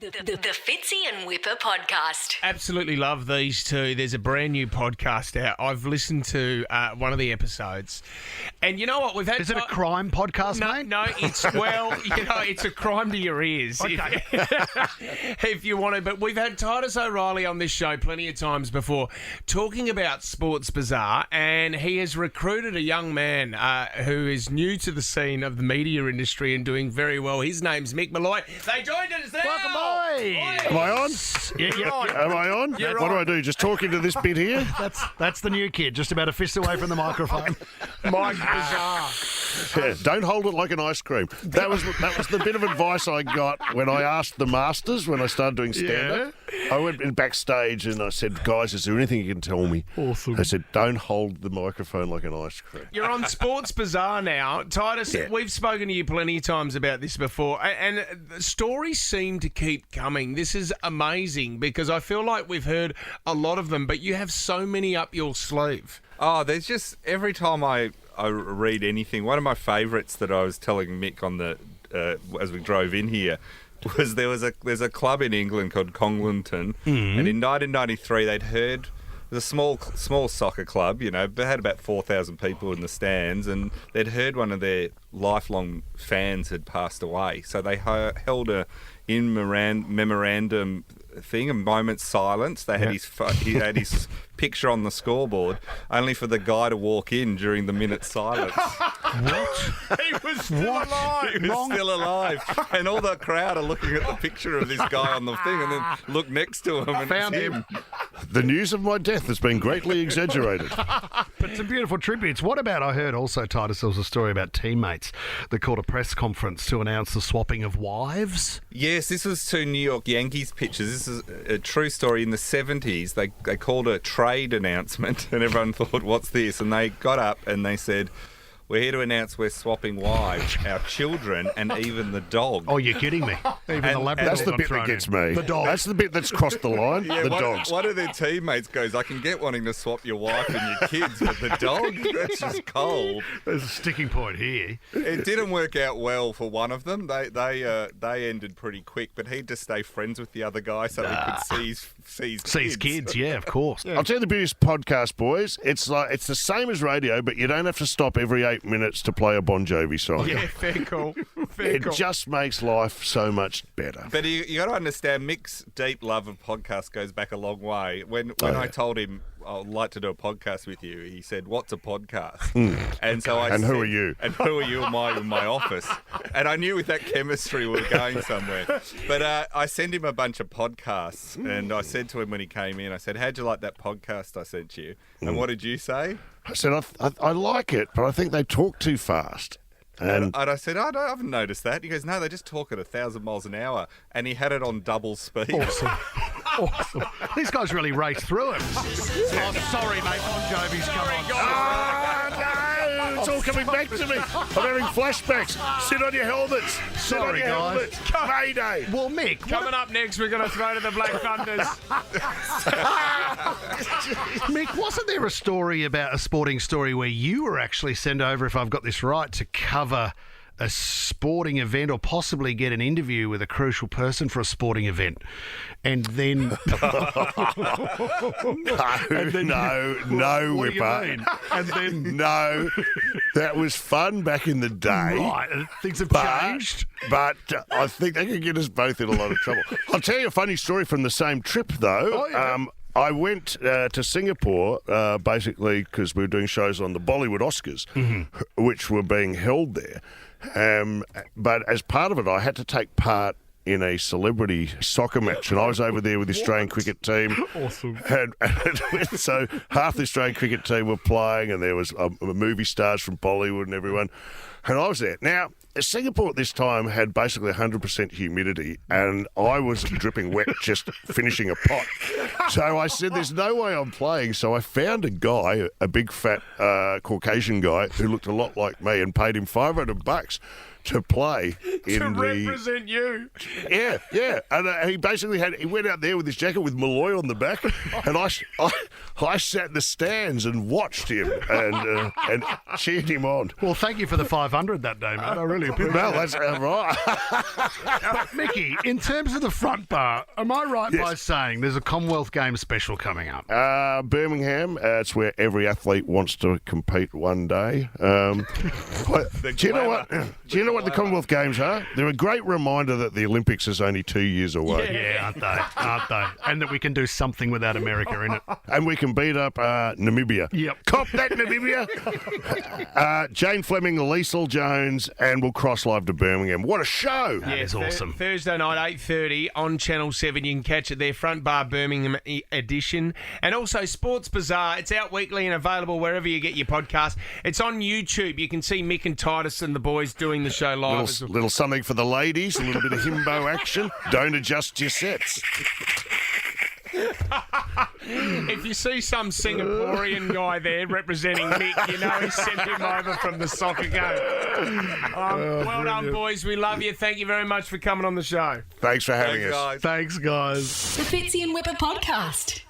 The Fitzy and Whipper podcast. Absolutely love these two. There's a brand new podcast out. I've listened to one of the episodes. And you know what? We've had. Is it a crime podcast, No, mate? no, it's, well, it's a crime to your ears. Okay. If you want to. But we've had Titus O'Reilly on this show plenty of times before talking about Sports Bazaar, and he has recruited a young man who is new to the scene of the media industry and doing very well. His name's Mick Malloy. They joined us now. Welcome, boy. Am I on? Yeah, you're on. Am I on? You're What do on. I do? Just talk into this bit here? That's the new kid, just about a fist away from the microphone. Mike Bazaar. Yeah, don't hold it like an ice cream. That was the bit of advice I got when I asked the Masters when I started doing stand-up. I went in backstage and I said, guys, is there anything you can tell me? Awesome. I said, don't hold the microphone like an ice cream. You're on Sports Bazaar now. Titus, Yeah. we've spoken to you plenty of times about this before, and the stories seem to keep coming. This is amazing because I feel like we've heard a lot of them, but you have so many up your sleeve. Oh, there's just every time I read anything. One of my favourites that I was telling Mick on the as we drove in here was there's a club in England called Conglington, and in 1993 they'd heard. It was a small soccer club, but had about 4,000 people in the stands, and they'd heard one of their lifelong fans had passed away, so they held a memorandum thing, a moment's silence. They had he had his picture on the scoreboard, only for the guy to walk in during the minute's silence. What? He was still alive. He was still alive, and all the crowd are looking at the picture of this guy on the thing, and then look next to him and Found it's him. The news of my death has been greatly exaggerated. But some beautiful tributes. What about, I heard also, Titus, there was a story about teammates that called a press conference to announce the swapping of wives. Yes, this was two New York Yankees pitchers. This is a true story. In the 70s, they called a trade announcement, and everyone thought, what's this? And they got up and they said, we're here to announce we're swapping wives, our children, and even the dog. Oh, you're kidding me. Even the Labrador That's the got bit thrown that gets in. me. The dog. That's the bit that's crossed the line. Yeah, the one, dogs. One of their teammates goes, I can get wanting to swap your wife and your kids, but the dog, that's just cold. There's a sticking point here. It didn't work out well for one of them. They ended pretty quick, but he'd just stay friends with the other guy so he could see his Kids, yeah, of course. I'll tell you the beauty of podcast, boys. It's the same as radio, but you don't have to stop every 8 minutes to play a Bon Jovi song. Yeah, fair call. Fair It call. just makes life so much better. But you got to understand, Mick's deep love of podcasts goes back a long way. When I told him I'd like to do a podcast with you, he said, "What's a podcast?" And so I And said, who are you? And who are you in my office? And I knew with that chemistry we were going somewhere. But I sent him a bunch of podcasts, and I said to him when he came in, I said, "How'd you like that podcast I sent you?" And what did you say? I said, I like it, but I think they talk too fast. And And I said, I haven't noticed that. He goes, no, they just talk at 1,000 miles an hour. And he had it on double speed. Awesome. These guys really raced through him. Oh, sorry, mate. Bon Jovi's come on. no, it's all coming back to me. I'm having flashbacks. Sit on your helmets. Sit on Sorry, your guys. helmets. Mayday. Well, Mick, Coming up next, we're going to throw to the Black Thunders. Mick, wasn't there a story about a sporting story where you were actually sent over, if I've got this right, to cover a sporting event or possibly get an interview with a crucial person for a sporting event? And then... No, What do you Whipper. mean? And then... No, that was fun back in the day. Right, things have But, changed. but I think they could get us both in a lot of trouble. I'll tell you a funny story from the same trip, though. Oh, yeah. I went to Singapore basically because we were doing shows on the Bollywood Oscars, which were being held there. But as part of it, I had to take part in a celebrity soccer match, and I was over there with the Australian cricket team. Awesome. And so half the Australian cricket team were playing, and there was movie stars from Bollywood and everyone. And I was there. Now, Singapore at this time had basically 100% humidity, and I was dripping wet just finishing a pot. So I said, there's no way I'm playing. So I found a guy, a big fat Caucasian guy, who looked a lot like me, and paid him $500 to play in To the. represent you. Yeah, yeah. And he basically he went out there with his jacket with Malloy on the back, and I sat in the stands and watched him and cheered him on. Well, thank you for the 500 that day, mate. I really appreciate No, it. that's right. But, Mickey, in terms of the front bar, am I right by Yes. saying there's a Commonwealth Games special coming up? Birmingham, it's where every athlete wants to compete one day. Do you know what? Do you know what the Commonwealth Games are? They're a great reminder that the Olympics is only 2 years away. Yeah, aren't they? Aren't they? And that we can do something without America in it. And we can beat up Namibia. Yep. Cop that, Namibia. Jane Fleming, Liesl Jones, and we'll cross live to Birmingham. What a show! That is awesome. Thursday night, 8:30 on Channel 7. You can catch it there, Front Bar Birmingham edition. And also Sports Bazaar. It's out weekly and available wherever you get your podcast. It's on YouTube. You can see Mick and Titus and the boys doing the show live. Little something for the ladies, a little bit of himbo action. Don't adjust your sets. If you see some Singaporean guy there representing Mick, you know he sent him over from the soccer game. Well done, boys. We love you. Thank you very much for coming on the show. Thanks for having us. Guys. Thanks, guys. The Fitzy and Whipper podcast.